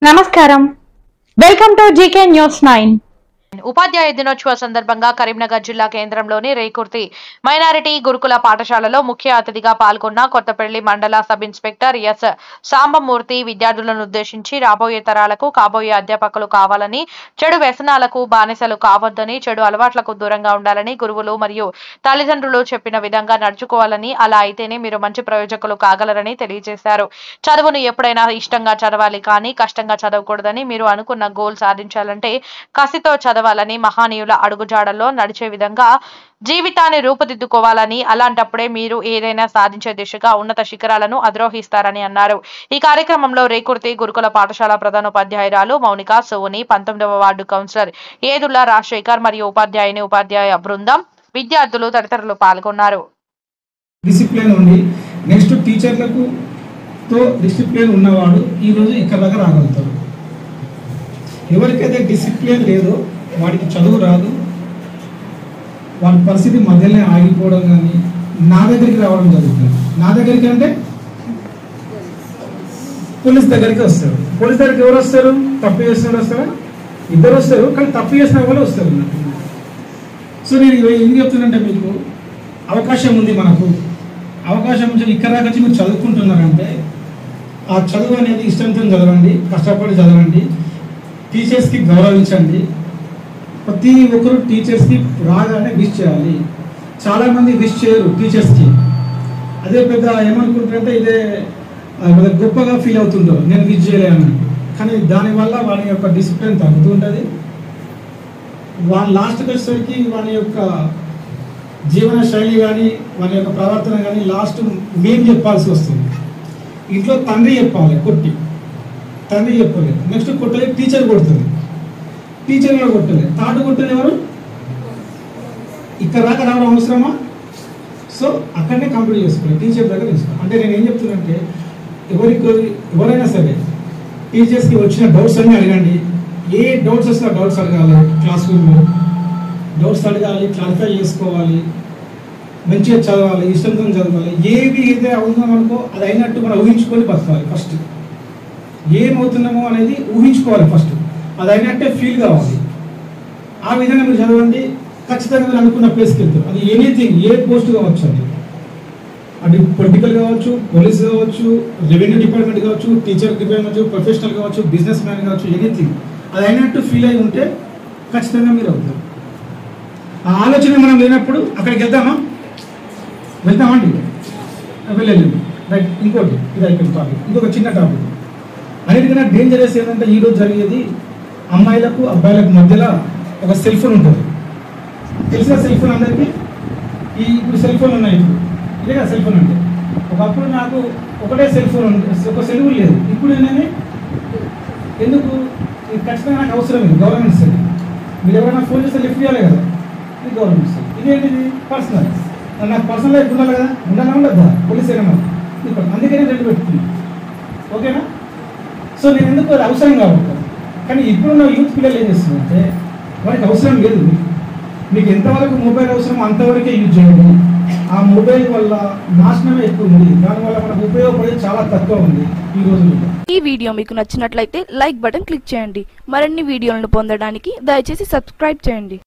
నమస్కారం welcome to GK news 9 ఉపాధ్యాయ దినోత్సవ సందర్భంగా కరీంనగర్ జిల్లా కేంద్రంలోని రేకుర్తి మైనారిటీ గురుకుల పాఠశాలలో ముఖ్య అతిథిగా పాల్గొన్న కొత్తపల్లి మండల సబ్ ఇన్స్పెక్టర్ ఎస్ సాంబమూర్తి విద్యార్థులను ఉద్దేశించి రాబోయే తరాలకు కాబోయే అధ్యాపకులు కావాలని, చెడు వ్యసనాలకు బానిసలు కావద్దని, చెడు అలవాట్లకు దూరంగా ఉండాలని గురువులు మరియు తల్లిదండ్రులు చెప్పిన విధంగా నడుచుకోవాలని, అలా అయితేనే మీరు మంచి ప్రయోజకులు కాగలరని తెలియజేశారు. చదువును ఎప్పుడైనా ఇష్టంగా చదవాలి కానీ కష్టంగా చదవకూడదని, మీరు అనుకున్న గోల్ సాధించాలంటే కసితో చదవాలని, మహానీయుల అడుగుజాడల్లో నడిచే విధంగా జీవితాన్ని రూపుదిద్దుకోవాలని, అలాంటప్పుడే మీరు ఏదైనా సాధించే దిశగా ఉన్నత శిఖరాలను అధిరోహిస్తారని అన్నారు. ఈ కార్యక్రమంలో రేకుర్తి గురుకుల పాఠశాల ప్రధానోపాధ్యాయురాలు మౌనిక సోని, 19వ వార్డు కౌన్సిలర్ ఏదుల్లా రాజశేఖర్ మరియు ఉపాధ్యాయ బృందం, విద్యార్థులు తదితరులు పాల్గొన్నారు. డిసిప్లిన్ ఉంది. నెక్స్ట్ టీచర్లకు తో డిసిప్లిన్ ఉన్నవాడు ఈ రోజు ఇక్కడ దాకా రాగలుగుతారు. ఎవరికైతే డిసిప్లిన్ లేదో వాడికి చదువు రాదు. వాడి పరిస్థితి మధ్యలోనే ఆగిపోవడం కానీ నా దగ్గరికి రావడం జరుగుతుంది. నా దగ్గరికి అంటే పోలీస్ దగ్గరికి వస్తారు. పోలీస్ దగ్గరికి ఎవరు వస్తారు? తప్పు చేసిన వస్తారా? ఇద్దరు వస్తారు, కానీ తప్పు చేసిన వాళ్ళు వస్తారు. సో నేను ఎందుకు చెప్తున్నానంటే, మీకు అవకాశం ఉంది, మనకు అవకాశం నుంచి ఇక్కడ దాకా వచ్చి మీరు చదువుకుంటున్నారంటే ఆ చదువు అనేది ఇష్టంతో చదవండి, కష్టపడి చదవండి, టీచర్స్కి గౌరవించండి. ప్రతి ఒక్కరు టీచర్స్కి రాగానే విష్ చేయాలి. చాలామంది విష్ చేయరు టీచర్స్కి. అదే పెద్ద ఏమనుకుంటారంటే ఇదే గొప్పగా ఫీల్ అవుతుంటారు, నేను విష్ చేయలేను. కానీ దానివల్ల వాని యొక్క డిసిప్లిన్ తగ్గుతూ ఉంటుంది. వాళ్ళ లాస్ట్కి వచ్చేసరికి వాని యొక్క జీవన శైలి కానీ వాని యొక్క ప్రవర్తన కానీ లాస్ట్ మేము చెప్పాల్సి వస్తుంది. ఇంట్లో తండ్రి చెప్పాలి, కొట్టి తండ్రి చెప్పలేదు. నెక్స్ట్ కొట్టలేదు, టీచర్ కొడుతుంది, టీచర్లో కొట్టలేదు, తాటు కొట్టలేదు ఎవరు? ఇక్కడ దాకా రావడం అవసరమా? సో అక్కడనే కంప్లీట్ చేసుకోవాలి, టీచర్ దగ్గర తీసుకోవాలి. అంటే నేను ఏం చెప్తున్నానంటే, ఎవరైనా సరే టీచర్స్కి వచ్చిన డౌట్స్ అన్నీ అడగండి. ఏ డౌట్స్ వస్తే ఆ డౌట్స్ అడగాలి, క్లాస్ రూమ్లో డౌట్స్ అడగాలి, క్లారిఫై చేసుకోవాలి, మంచిగా చదవాలి, ఇష్టంతో చదవాలి. ఏది ఏదైతే అవుతుందో అనుకో అది అయినట్టు మనం ఊహించుకొని బతకాలి. ఫస్ట్ ఏమవుతున్నామో అనేది ఊహించుకోవాలి, ఫస్ట్ అది అయినట్టే ఫీల్ కావాలి. ఆ విధంగా మీరు చదవండి, ఖచ్చితంగా మీరు అనుకున్న ప్లేస్కి వెళ్తారు. అది ఎనీథింగ్, ఏ పోస్ట్ కావచ్చు, అది పొలిటికల్ కావచ్చు, పోలీస్ కావచ్చు, రెవెన్యూ డిపార్ట్మెంట్ కావచ్చు, టీచర్ డిపార్ట్మెంట్, ప్రొఫెషనల్ కావచ్చు, బిజినెస్ మ్యాన్ కావచ్చు, ఎనీథింగ్ అది అయినట్టు ఫీల్ అయి ఉంటే ఖచ్చితంగా మీరు అవుతారు. ఆ ఆలోచన మనం లేనప్పుడు అక్కడికి వెళ్తామండి, వెళ్ళలేదు. రైట్, ఇంకోటి ఇది అయిపోయింది టాపిక్. ఇంకొక చిన్న టాపిక్. అన్నిటికన్నా డేంజరస్ ఏంటంటే ఈరోజు జరిగేది అమ్మాయిలకు అబ్బాయిలకు మధ్యలో ఒక సెల్ ఫోన్ ఉంటుంది. తెలిసిన సెల్ ఫోన్ అందరికీ ఇప్పుడు సెల్ ఫోన్ ఉన్నాయి. ఇప్పుడు ఇదే కదా సెల్ ఫోన్ అంటే. ఒకప్పుడు నాకు ఒకటే సెల్ ఫోన్ ఉంది, ఒక సెలవు లేదు. ఇప్పుడు నేను ఎందుకు ఇది ఖచ్చితంగా నాకు అవసరం ఇది, గవర్నమెంట్ ఇస్తుంది. మీరు ఎవరైనా ఫోన్ చేస్తే లిఫ్ట్ చేయాలి కదా, ఇది గవర్నమెంట్ ఇస్తుంది. ఇదేంటిది పర్సనల్, నాకు పర్సనల్ లైఫ్ ఉండాలి కదా, ఉండదా? పోలీస్ అయినా అందుకనే రెండు పెట్టుకున్నాను. ఓకేనా? సో నేను ఎందుకు అది అవసరం కాబట్టి. కానీ ఇప్పుడున్న యూత్ పిల్లలు ఏం చేస్తుందంటే వారికి అవసరం లేదు. మీకు ఎంతవరకు మొబైల్ అవసరమో అంతవరకే యూజ్ చేయండి. ఆ మొబైల్ వల్ల నాశనమే ఎక్కువ ఉంది, దానివల్ల మనకు ఉపయోగపడేది చాలా తక్కువ ఉంది ఈ రోజుల్లో. ఈ వీడియో మీకు నచ్చినట్లయితే లైక్ బటన్ క్లిక్ చేయండి. మరిన్ని వీడియోలను పొందడానికి దయచేసి సబ్స్క్రైబ్ చేయండి.